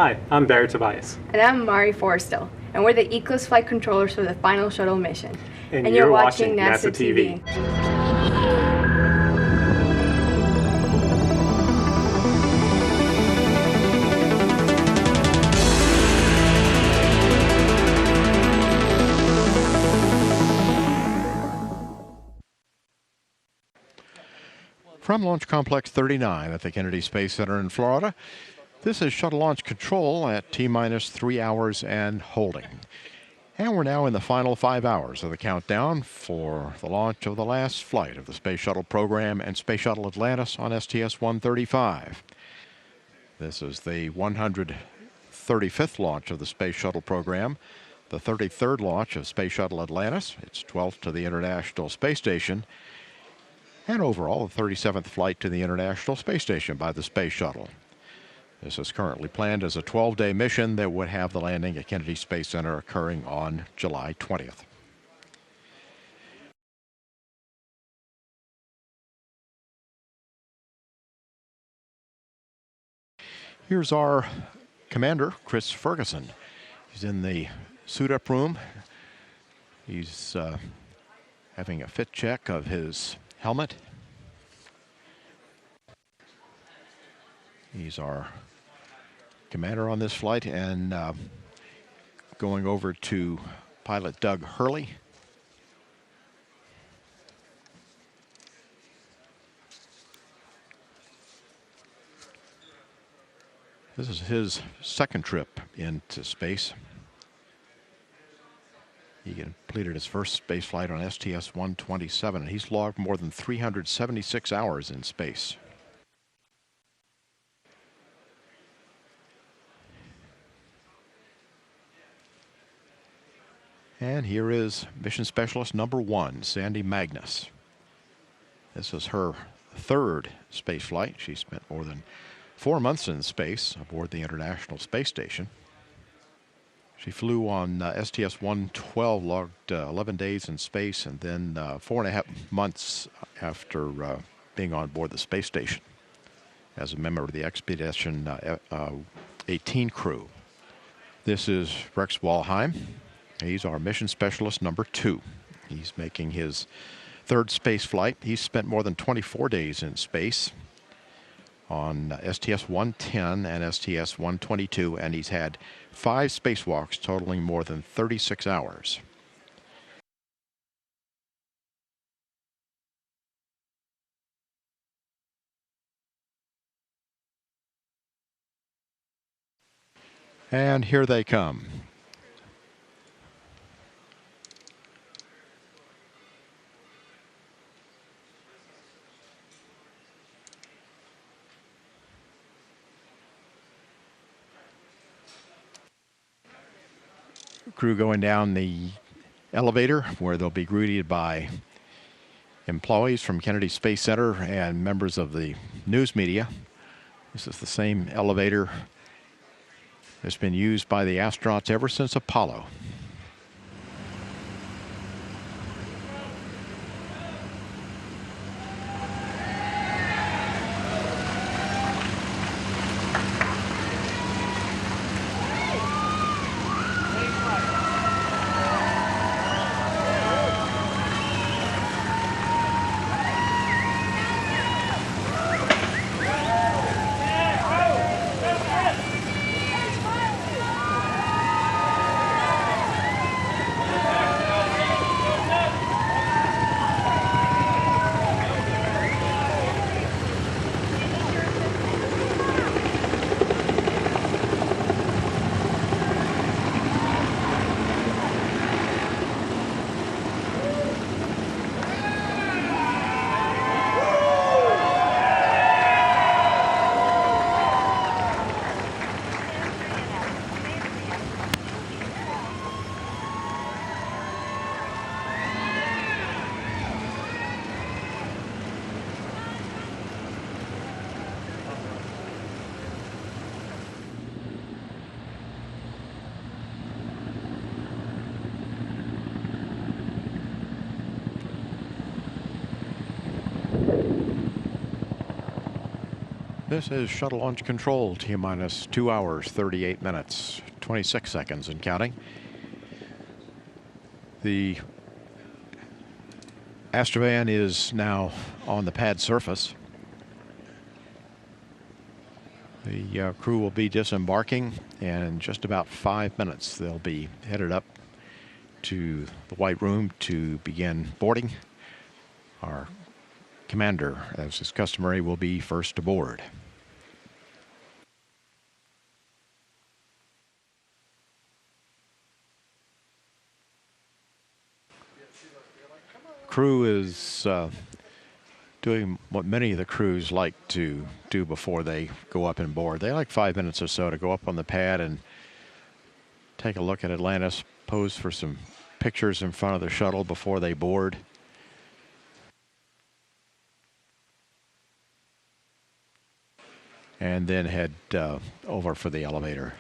Hi, I'm Barry Tobias. And I'm Mari Forrestal, and we're the Eclipse flight controllers for the final shuttle mission. And you're watching NASA TV. From Launch Complex 39 at the Kennedy Space Center in Florida, this is Shuttle Launch Control at T-minus 3 hours and holding. And we're now in the final 5 hours of the countdown for the launch of the last flight of the Space Shuttle program and Space Shuttle Atlantis on STS-135. This is the 135th launch of the Space Shuttle program, the 33rd launch of Space Shuttle Atlantis, its 12th to the International Space Station, and overall the 37th flight to the International Space Station by the Space Shuttle. This is currently planned as a 12-day mission that would have the landing at Kennedy Space Center occurring on July 20th. Here's our commander, Chris Ferguson. He's in the suit-up room. He's having a fit check of his helmet. He's our commander on this flight, and going over to pilot Doug Hurley. This is his second trip into space. He completed his first space flight on STS-127, and he's logged more than 376 hours in space. And here is Mission Specialist number 1, Sandy Magnus. This is her third space flight. She spent more than 4 months in space aboard the International Space Station. She flew on STS-112, logged 11 days in space, and then 4.5 months after being on board the space station as a member of the Expedition 18 crew. This is Rex Walheim. He's our mission specialist number 2. He's making his third space flight. He's spent more than 24 days in space on STS-110 and STS-122, and he's had 5 spacewalks totaling more than 36 hours. And here they come. Crew going down the elevator where they'll be greeted by employees from Kennedy Space Center and members of the news media. This is the same elevator that's been used by the astronauts ever since Apollo. This is Shuttle Launch Control, T-minus 2 hours, 38 minutes, 26 seconds and counting. The Astrovan is now on the pad surface. The crew will be disembarking, and in just about 5 minutes they'll be headed up to the White Room to begin boarding. Our commander, as is customary, will be first aboard. Crew is doing what many of the crews like to do before they go up and board. They like 5 minutes or so to go up on the pad and take a look at Atlantis, pose for some pictures in front of the shuttle before they board. And then head over for the elevator.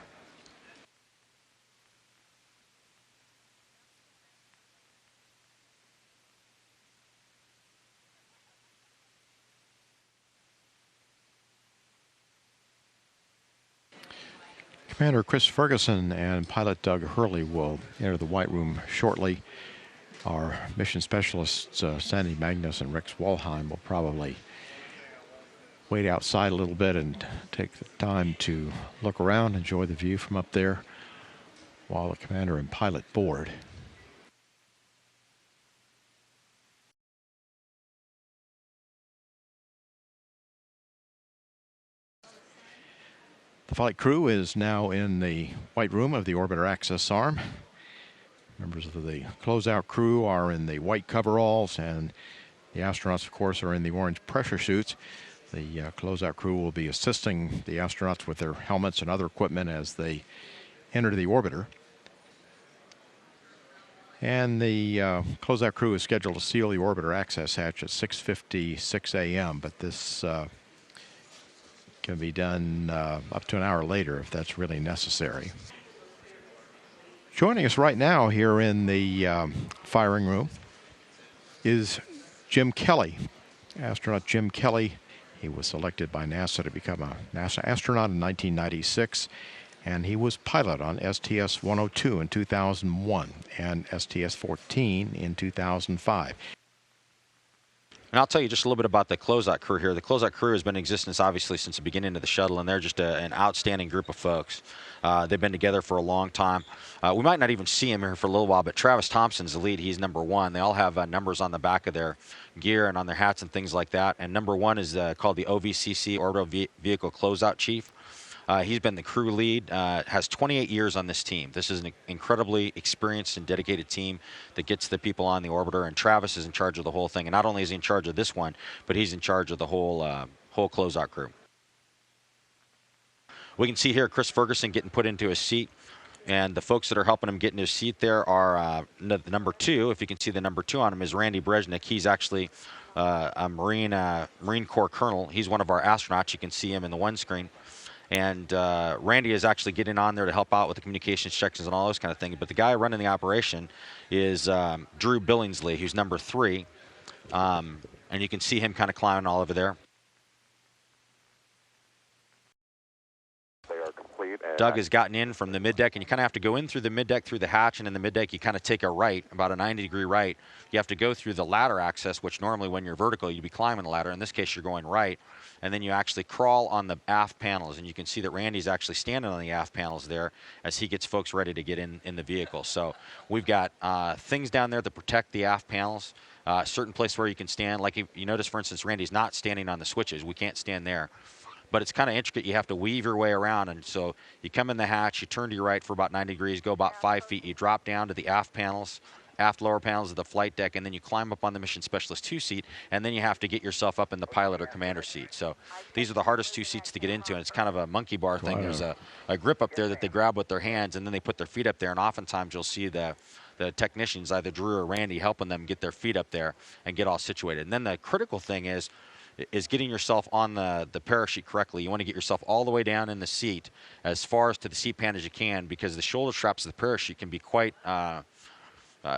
Commander Chris Ferguson and pilot Doug Hurley will enter the White Room shortly. Our mission specialists, Sandy Magnus and Rex Walheim, will probably wait outside a little bit and take the time to look around, enjoy the view from up there while the commander and pilot board. The flight crew is now in the White Room of the Orbiter Access Arm. Members of the Closeout Crew are in the white coveralls, and the astronauts, of course, are in the orange pressure suits. The Closeout Crew will be assisting the astronauts with their helmets and other equipment as they enter the orbiter. And the Closeout Crew is scheduled to seal the orbiter access hatch at 6:56 a.m., but this can be done up to an hour later if that's really necessary. Joining us right now here in the firing room is Jim Kelly, astronaut Jim Kelly. He was selected by NASA to become a NASA astronaut in 1996, and he was pilot on STS-102 in 2001 and STS-14 in 2005. And I'll tell you just a little bit about the Closeout Crew here. The Closeout Crew has been in existence, obviously, since the beginning of the shuttle, and they're just an outstanding group of folks. They've been together for a long time. We might not even see him here for a little while, but Travis Thompson's the lead. He's number one. They all have numbers on the back of their gear and on their hats and things like that. And number one is called the OVCC, Orbital Vehicle Closeout Chief. He's been the crew lead, has 28 years on this team. This is an incredibly experienced and dedicated team that gets the people on the orbiter, and Travis is in charge of the whole thing. And not only is he in charge of this one, but he's in charge of the whole Closeout Crew. We can see here Chris Ferguson getting put into his seat, and the folks that are helping him get into his seat there are the number two. If you can see the number two on him is Randy Bresnik. He's actually a Marine Corps colonel. He's one of our astronauts. You can see him in the one screen. And Randy is actually getting on there to help out with the communications checks and all those kind of things. But the guy running the operation is Drew Billingsley, who's number three. And you can see him kind of climbing all over there. Doug has gotten in from the middeck, and you kind of have to go in through the middeck, through the hatch, and in the middeck you kind of take a right, about a 90-degree right. You have to go through the ladder access, which normally when you're vertical you'd be climbing the ladder. In this case you're going right, and then you actually crawl on the aft panels, and you can see that Randy's actually standing on the aft panels there as he gets folks ready to get in the vehicle. So we've got things down there that protect the aft panels, certain place where you can stand. Like you notice, for instance, Randy's not standing on the switches. We can't stand there. But it's kind of intricate. You have to weave your way around. And so you come in the hatch, you turn to your right for about 90 degrees, go about 5 feet. You drop down to the aft panels, aft lower panels of the flight deck, and then you climb up on the Mission Specialist 2 seat, and then you have to get yourself up in the pilot or commander seat. So these are the hardest 2 seats to get into, and it's kind of a monkey bar thing. Wow. There's a grip up there that they grab with their hands, and then they put their feet up there, and oftentimes you'll see the technicians, either Drew or Randy, helping them get their feet up there and get all situated. And then the critical thing is getting yourself on the parachute correctly. You want to get yourself all the way down in the seat as far as to the seat pan as you can, because the shoulder straps of the parachute can be quite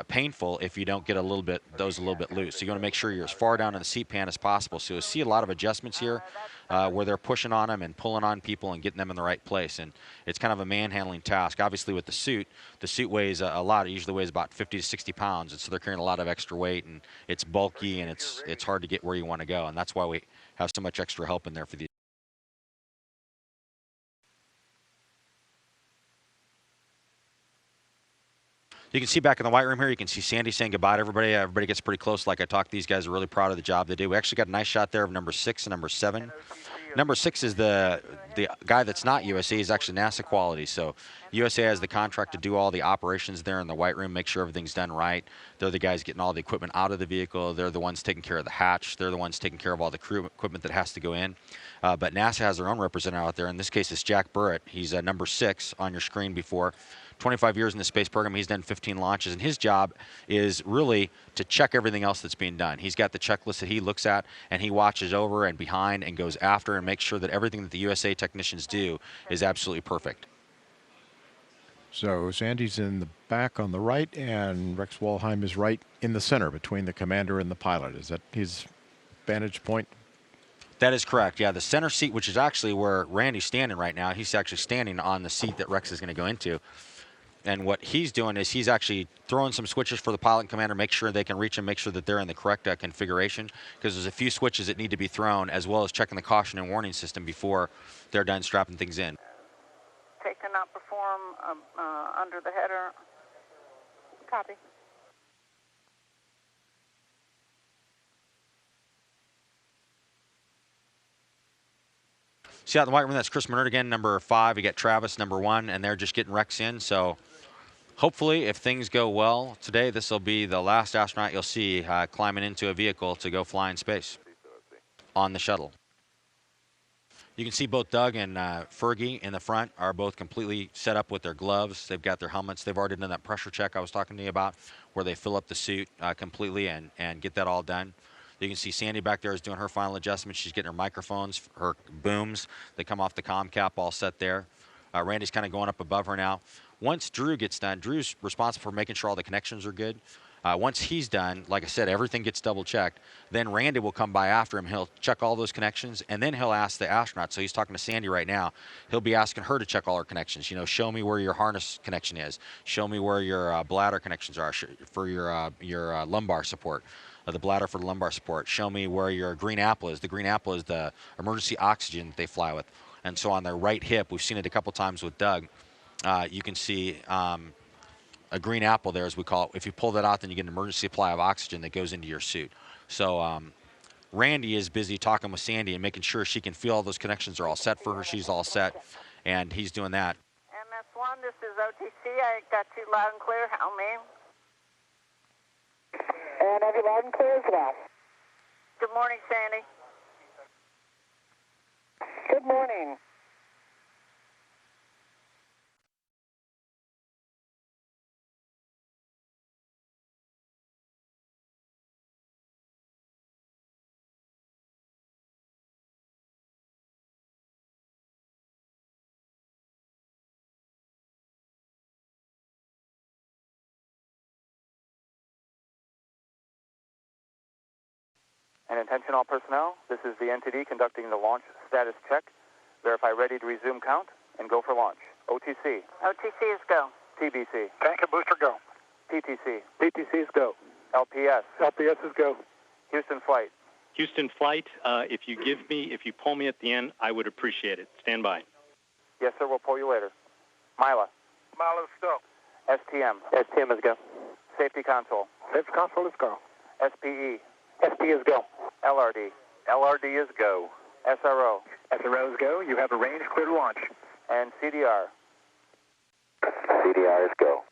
painful if you don't get those a little bit loose. So you want to make sure you're as far down in the seat pan as possible. So you'll see a lot of adjustments here where they're pushing on them and pulling on people and getting them in the right place. And it's kind of a manhandling task. Obviously with the suit weighs a lot. It usually weighs about 50 to 60 pounds. And so they're carrying a lot of extra weight, and it's bulky, and it's hard to get where you want to go. And that's why we have so much extra help in there for these. You can see back in the white room here, you can see Sandy saying goodbye to everybody. Everybody gets pretty close. Like I talked, these guys are really proud of the job they do. We actually got a nice shot there of number 6 and number 7. Number 6 is the guy that's not USA. He's actually NASA quality. So USA has the contract to do all the operations there in the white room, make sure everything's done right. They're the guys getting all the equipment out of the vehicle. They're the ones taking care of the hatch. They're the ones taking care of all the crew equipment that has to go in. But NASA has their own representative out there. In this case, it's Jack Burrett. He's number 6 on your screen before. 25 years in the space program. He's done 15 launches, and his job is really to check everything else that's being done. He's got the checklist that he looks at, and he watches over and behind and goes after and makes sure that everything that the USA technicians do is absolutely perfect. So Sandy's in the back on the right, and Rex Walheim is right in the center between the commander and the pilot. Is that his vantage point? That is correct. Yeah, the center seat, which is actually where Randy's standing right now, he's actually standing on the seat that Rex is going to go into. And what he's doing is he's actually throwing some switches for the pilot and commander, make sure they can reach them, make sure that they're in the correct configuration, because there's a few switches that need to be thrown, as well as checking the caution and warning system before they're done strapping things in. Take to not perform under the header. Copy. See out in the white room, that's Chris Menard again, number 5. You got Travis, number 1, and they're just getting Rex in. So hopefully, if things go well today, this will be the last astronaut you'll see climbing into a vehicle to go fly in space on the shuttle. You can see both Doug and Fergie in the front are both completely set up with their gloves. They've got their helmets. They've already done that pressure check I was talking to you about, where they fill up the suit completely and get that all done. You can see Sandy back there is doing her final adjustments. She's getting her microphones, her booms. They come off the comm cap all set there. Randy's kind of going up above her now. Once Drew gets done, Drew's responsible for making sure all the connections are good. Once he's done, like I said, everything gets double checked. Then Randy will come by after him. He'll check all those connections, and then he'll ask the astronaut. So he's talking to Sandy right now. He'll be asking her to check all her connections. You know, show me where your harness connection is. Show me where your bladder connections are for your lumbar support. The bladder for the lumbar support. Show me where your green apple is. The green apple is the emergency oxygen that they fly with. And so on their right hip, we've seen it a couple times with Doug. You can see a green apple there, as we call it. If you pull that out, then you get an emergency supply of oxygen that goes into your suit. So Randy is busy talking with Sandy and making sure she can feel all those connections are all set for her. She's all set, and he's doing that. MS1, this is OTC. I got you loud and clear. Help me. And have you loud and clear as well. Good morning, Sandy. Good morning. And attention all personnel, this is the NTD conducting the launch status check. Verify ready to resume count and go for launch. OTC. OTC is go. TBC. Tank and booster go. PTC. PTC is go. LPS. LPS is go. Houston flight. Houston flight, if you pull me at the end, I would appreciate it. Stand by. Yes, sir, we'll pull you later. Mila. Milo is go. STM. STM is go. Safety console. Safety console is go. SPE. SP is go. LRD. LRD is go. SRO. SRO is go. You have a range clear to launch. And CDR. CDR is go.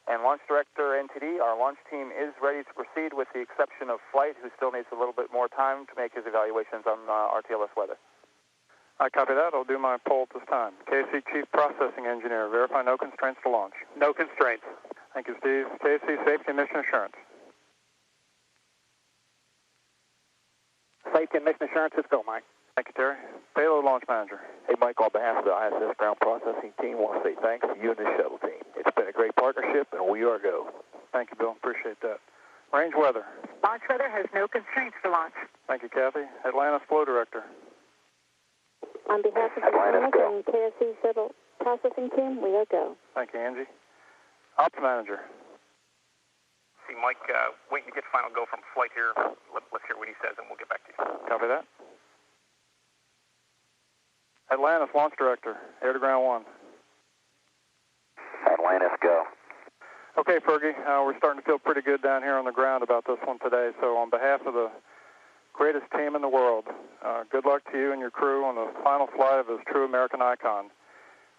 And Launch Director NTD, our launch team is ready to proceed with the exception of Flight, who still needs a little bit more time to make his evaluations on RTLS weather. I copy that. I'll do my poll at this time. KC Chief Processing Engineer, verify no constraints to launch. No constraints. Thank you, Steve. KC Safety and Mission Assurance. Safety and mission assurance is go, Mike. Thank you, Terry. Payload launch manager. Hey, Mike, on behalf of the ISS ground processing team, I want to say thanks to you and the shuttle team. It's been a great partnership, and we are go. Thank you, Bill. Appreciate that. Range weather. Launch weather has no constraints for launch. Thank you, Kathy. Atlantis flow director. On behalf of the Atlantis, go. and KSC Shuttle processing team, we are go. Thank you, Angie. Ops manager. See, Mike, waiting to get final go from flight here. Let's hear what he says, and we'll get back to you. Copy that. Atlantis launch director. Air to ground 1. Atlantis, go. Okay, Fergie, we're starting to feel pretty good down here on the ground about this one today. So on behalf of the greatest team in the world, good luck to you and your crew on the final flight of this true American icon.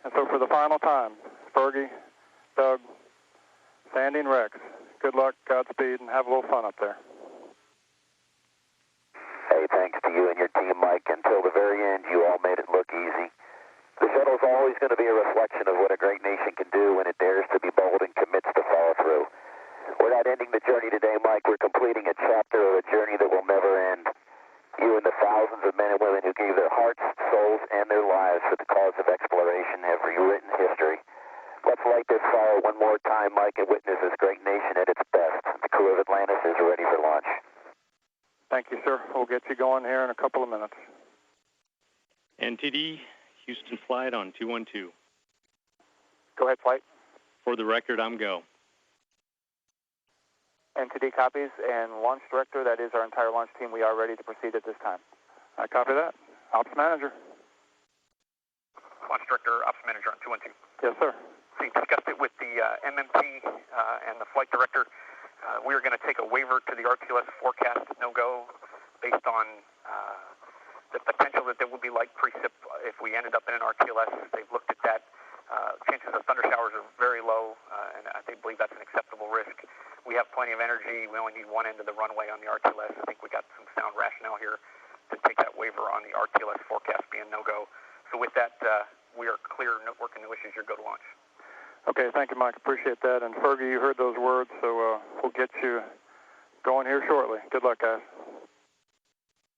And so for the final time, Fergie, Doug, Sandy, and Rex, good luck, Godspeed, and have a little fun up there. Hey, thanks to you and your team, Mike. Until the very end, you all made it look easy. The shuttle's always going to be a reflection of what a great nation can do when it dares to be bold and commits to follow through. We're not ending the journey today, Mike. We're completing a chapter of a journey that will never end. You and the thousands of men and women who gave their hearts, souls, and their lives for the cause of exploration have rewritten history. Let's light this fire one more time, Mike, and witness this great nation at its best. The crew of Atlantis is ready for launch. Thank you, sir. We'll get you going here in a couple of minutes. NTD, Houston flight on 212. Go ahead, flight. For the record, I'm go. NTD copies, and launch director, that is our entire launch team, we are ready to proceed at this time. I copy that. Ops manager. Launch director, ops manager on 212. Yes, sir. See, discussed it with the MMT and the flight director. We are going to take a waiver to the RTLS forecast no-go based on the potential that there will be light precip if we ended up in an RTLS. They've looked at that. Chances of thunder showers are very low, and they believe that's an acceptable risk. We have plenty of energy. We only need one end of the runway on the RTLS. I think we got some sound rationale here to take that waiver on the RTLS forecast being no-go. So with that, we are clear, no working, no issues. You're go to launch. Okay, thank you, Mike. Appreciate that. And Fergie, you heard those words, so we'll get you going here shortly. Good luck, guys.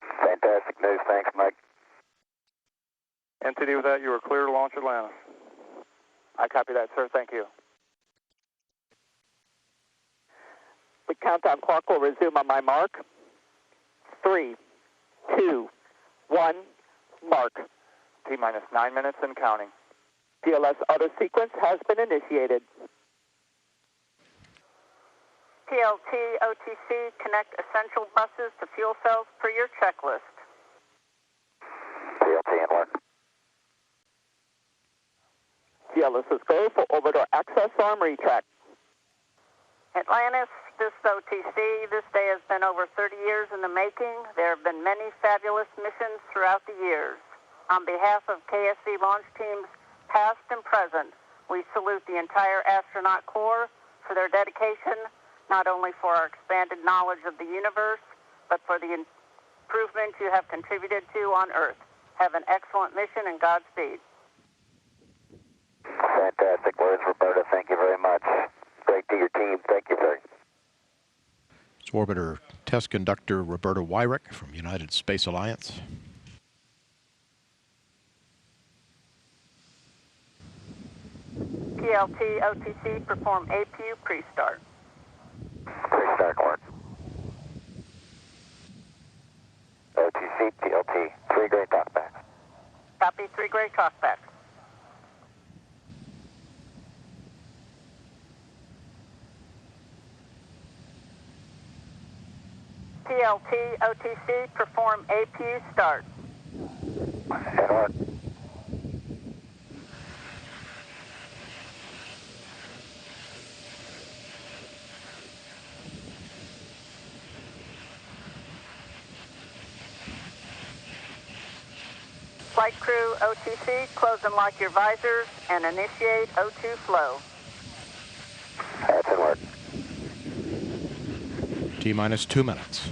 Fantastic news. Thanks, Mike. NTD, with that, you are clear to launch Atlantis. I copy that, sir. Thank you. The countdown clock will resume on my mark. 3, 2, 1, mark. T-minus 9 minutes and counting. TLS auto sequence has been initiated. TLT, OTC, connect essential buses to fuel cells per your checklist. TLT and work. TLS is go for orbital access arm retract. Atlantis, this is OTC. This day has been over 30 years in the making. There have been many fabulous missions throughout the years. On behalf of KSC launch teams past and present, we salute the entire astronaut corps for their dedication, not only for our expanded knowledge of the universe, but for the improvement you have contributed to on Earth. Have an excellent mission and Godspeed. Fantastic words, Roberta. Thank you very much. Great to your team. Thank you, sir. It's Orbiter Test Conductor Roberta Wyrick from United Space Alliance. TLT, OTC, perform APU pre-start. Pre-start work. OTC, TLT, 3 gray talkbacks. Copy, 3 gray talkbacks. TLT, OTC, perform APU start. And work. Flight crew, OTC, close and lock your visors and initiate O2 flow. That's in work. T-minus 2 minutes.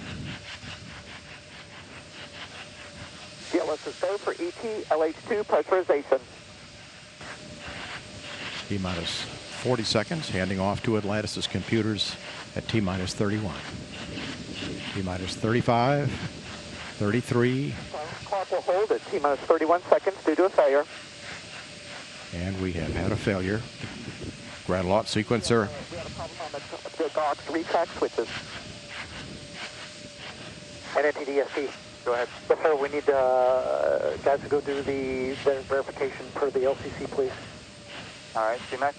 TLS is go for ET LH2 pressurization. T-minus 40 seconds, handing off to Atlantis' computers at T-minus 31. T-minus 35, 33, Clock clock will hold at T-minus 31 seconds due to a failure. And we have had a failure. Ground launch sequencer. We had a problem on the dock's retract switches. NNTDSP. Go ahead. Yes, sir. We need guys to go do the verification per the LCC, please. All right, CMAC.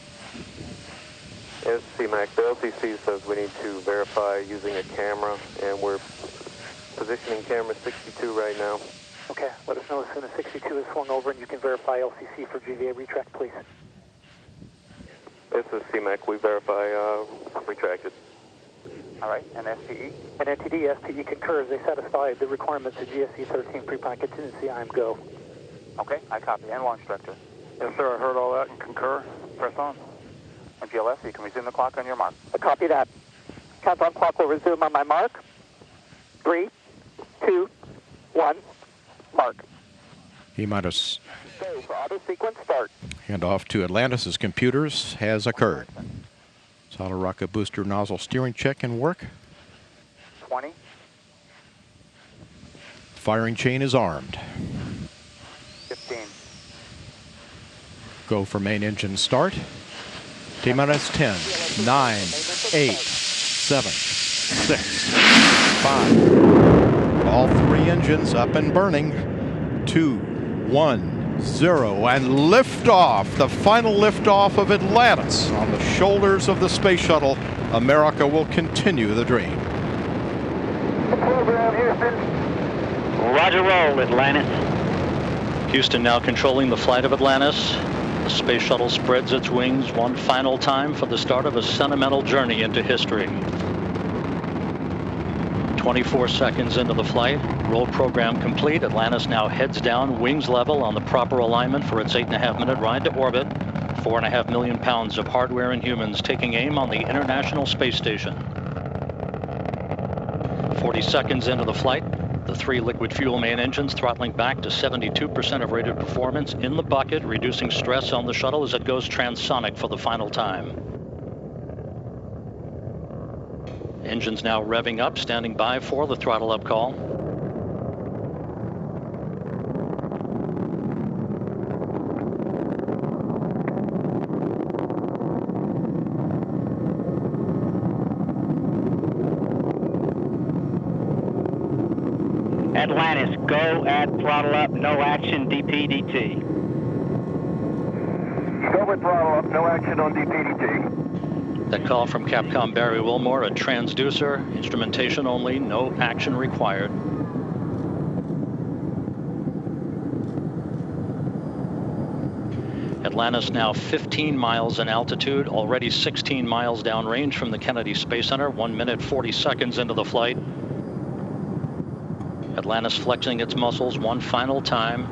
Yes, CMAC. The LCC says we need to verify using a camera, and we're positioning camera 62 right now. Okay, let us know as soon as 62 is swung over and you can verify LCC for GVA retract, please. This is CMAC. We verify retracted. All right, and SPE? And NTD, SPE concurs. They satisfy the requirements of GSC 13 pre-plan contingency. I am go. Okay, I copy. And launch director? Yes, sir. I heard all that and concur. Press on. And GLS, you can resume the clock on your mark. I copy that. Countdown clock will resume on my mark. 3, 2, 1, mark. T-minus. Go for auto sequence start. Handoff to Atlantis' computers has occurred. Solid rocket booster nozzle steering check and work. 20. Firing chain is armed. 15. Go for main engine start. T-minus 10, 9, 8, 7, 6, 5. All three engines up and burning. 2, 1, 0, and liftoff. The final liftoff of Atlantis on the shoulders of the space shuttle. America will continue the dream. Program, Houston. Roger roll, Atlantis. Houston now controlling the flight of Atlantis. The space shuttle spreads its wings one final time for the start of a sentimental journey into history. 24 seconds into the flight, roll program complete. Atlantis now heads down, wings level on the proper alignment for its 8.5-minute ride to orbit. 4.5 million pounds of hardware and humans taking aim on the International Space Station. 40 seconds into the flight, the 3 liquid fuel main engines throttling back to 72% of rated performance in the bucket, reducing stress on the shuttle as it goes transonic for the final time. Engines now revving up, standing by for the throttle up call. Atlantis, go at throttle up, no action, DPDT. Go with throttle up, no action on DPDT. That call from Capcom Barry Wilmore, a transducer, instrumentation only, no action required. Atlantis now 15 miles in altitude, already 16 miles downrange from the Kennedy Space Center, 1 minute 40 seconds into the flight. Atlantis flexing its muscles one final time.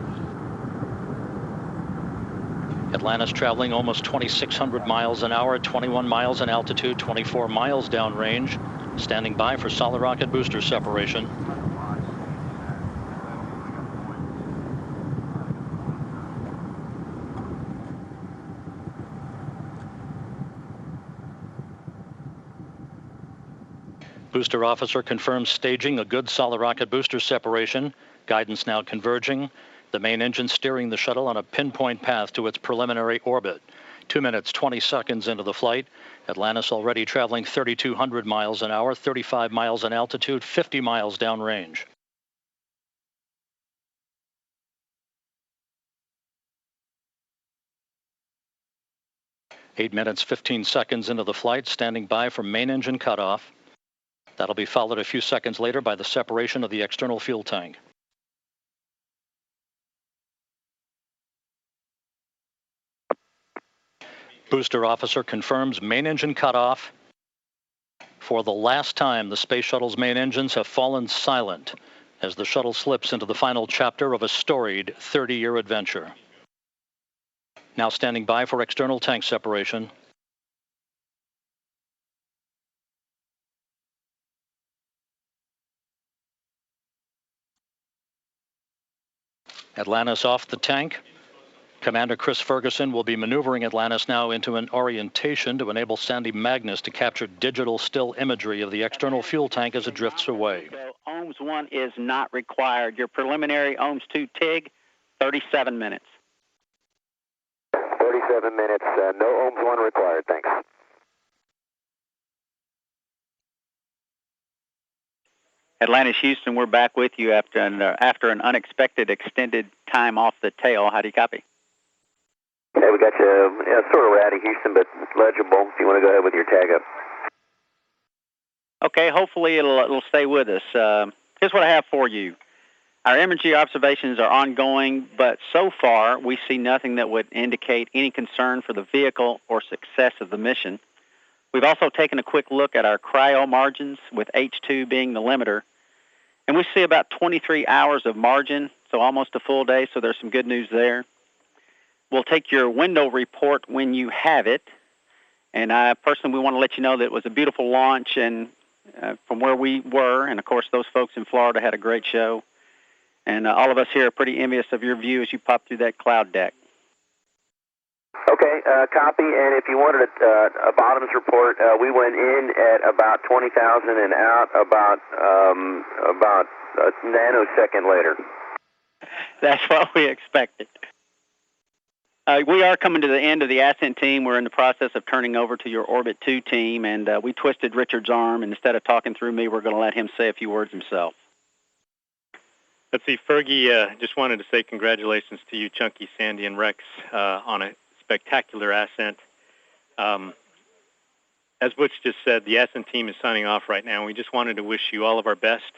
Atlantis traveling almost 2,600 miles an hour, 21 miles in altitude, 24 miles downrange, standing by for solid rocket booster separation. Booster officer confirms staging a good solid rocket booster separation. Guidance now converging. The main engine steering the shuttle on a pinpoint path to its preliminary orbit. 2 minutes, 20 seconds into the flight. Atlantis already traveling 3,200 miles an hour, 35 miles in altitude, 50 miles downrange. Eight minutes, 15 seconds into the flight, standing by for main engine cutoff. That'll be followed a few seconds later by the separation of the external fuel tank. Booster officer confirms main engine cutoff. For the last time, the space shuttle's main engines have fallen silent as the shuttle slips into the final chapter of a storied 30-year adventure. Now standing by for external tank separation. Atlantis off the tank. Commander Chris Ferguson will be maneuvering Atlantis now into an orientation to enable Sandy Magnus to capture digital still imagery of the external fuel tank as it drifts away. OMS 1 is not required. Your preliminary OMS 2 TIG, 37 minutes. 37 minutes, no OMS 1 required, thanks. Atlantis, Houston, we're back with you after an unexpected extended time off the tail. How do you copy? Hey, we got you sort of ratty, Houston, but legible. If you want to go ahead with your tag up. Okay, hopefully it'll stay with us. Here's what I have for you. Our imagery observations are ongoing, but so far we see nothing that would indicate any concern for the vehicle or success of the mission. We've also taken a quick look at our cryo margins, with H2 being the limiter, and we see about 23 hours of margin, so almost a full day, so there's some good news there. We'll take your window report when you have it, and personally we want to let you know that it was a beautiful launch, and from where we were, and of course those folks in Florida had a great show, and all of us here are pretty envious of your view as you pop through that cloud deck. Okay, copy, and if you wanted a bottoms report, we went in at about 20,000 and out about a nanosecond later. That's what we expected. We are coming to the end of the ascent team. We're in the process of turning over to your Orbit 2 team, and we twisted Richard's arm, and instead of talking through me, we're going to let him say a few words himself. Let's see, Fergie, just wanted to say congratulations to you, Chunky, Sandy, and Rex on a spectacular ascent. As Butch just said, the ascent team is signing off right now. We just wanted to wish you all of our best,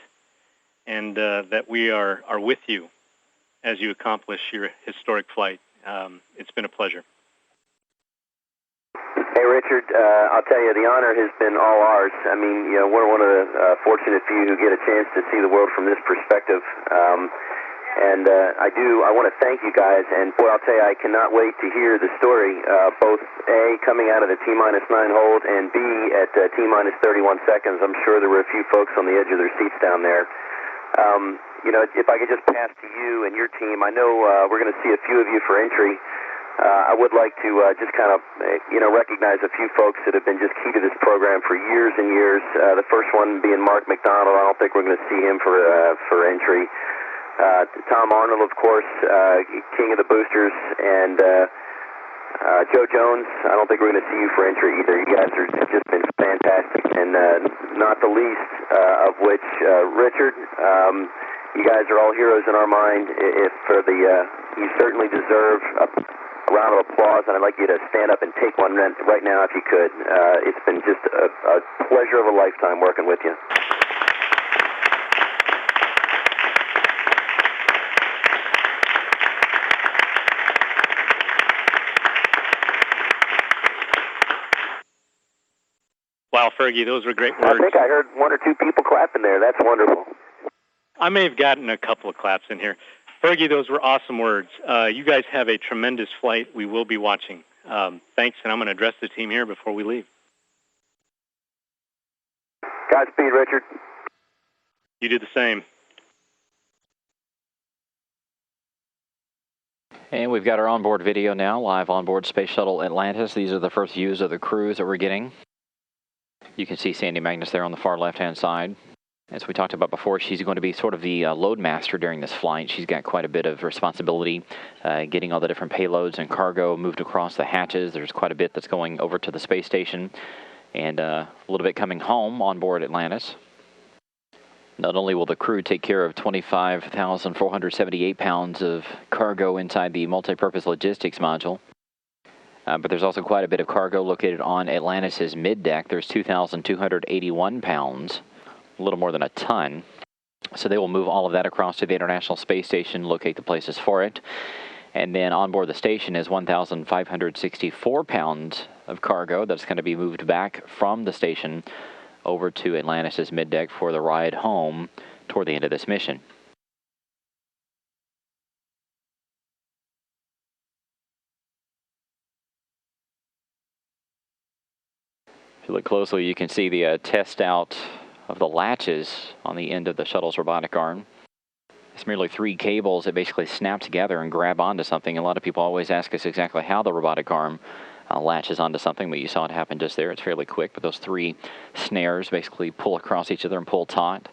and that we are with you as you accomplish your historic flight. It's been a pleasure. Hey, Richard, I'll tell you, the honor has been all ours. I mean, we're one of the fortunate few who get a chance to see the world from this perspective. I want to thank you guys, and boy, I'll tell you, I cannot wait to hear the story, both A, coming out of the T-minus 9 hold, and B, at T-minus 31 seconds. I'm sure there were a few folks on the edge of their seats down there. If I could just pass to you and your team, I know we're going to see a few of you for entry. I would like to just kind of, recognize a few folks that have been just key to this program for years and years. The first one being Mark McDonald. I don't think we're going to see him for entry. Tom Arnold, of course, king of the boosters, and Joe Jones. I don't think we're going to see you for entry either. You guys have just been fantastic, and not the least of which, Richard. You guys are all heroes in our mind. You certainly deserve a round of applause, and I'd like you to stand up and take one right now if you could. It's been just a pleasure of a lifetime working with you. Wow, Fergie, those were great words. I think I heard one or two people clapping there. That's wonderful. I may have gotten a couple of claps in here. Fergie, those were awesome words. You guys have a tremendous flight. We will be watching. Thanks, and I'm going to address the team here before we leave. Godspeed, Richard. You do the same. And we've got our onboard video now, live onboard Space Shuttle Atlantis. These are the first views of the crews that we're getting. You can see Sandy Magnus there on the far left-hand side. As we talked about before, she's going to be sort of the load master during this flight. She's got quite a bit of responsibility getting all the different payloads and cargo moved across the hatches. There's quite a bit that's going over to the space station and a little bit coming home on board Atlantis. Not only will the crew take care of 25,478 pounds of cargo inside the multipurpose logistics module, but there's also quite a bit of cargo located on Atlantis' mid-deck. There's 2,281 pounds, a little more than a ton. So they will move all of that across to the International Space Station, locate the places for it. And then on board the station is 1,564 pounds of cargo that's going to be moved back from the station over to Atlantis' mid-deck for the ride home toward the end of this mission. If you look closely, you can see the test out of the latches on the end of the shuttle's robotic arm. This merely 3 cables that basically snap together and grab onto something. A lot of people always ask us exactly how the robotic arm latches onto something, but you saw it happen just there. It's fairly quick, but those 3 snares basically pull across each other and pull taut.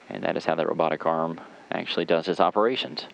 And that is how the robotic arm actually does its operations.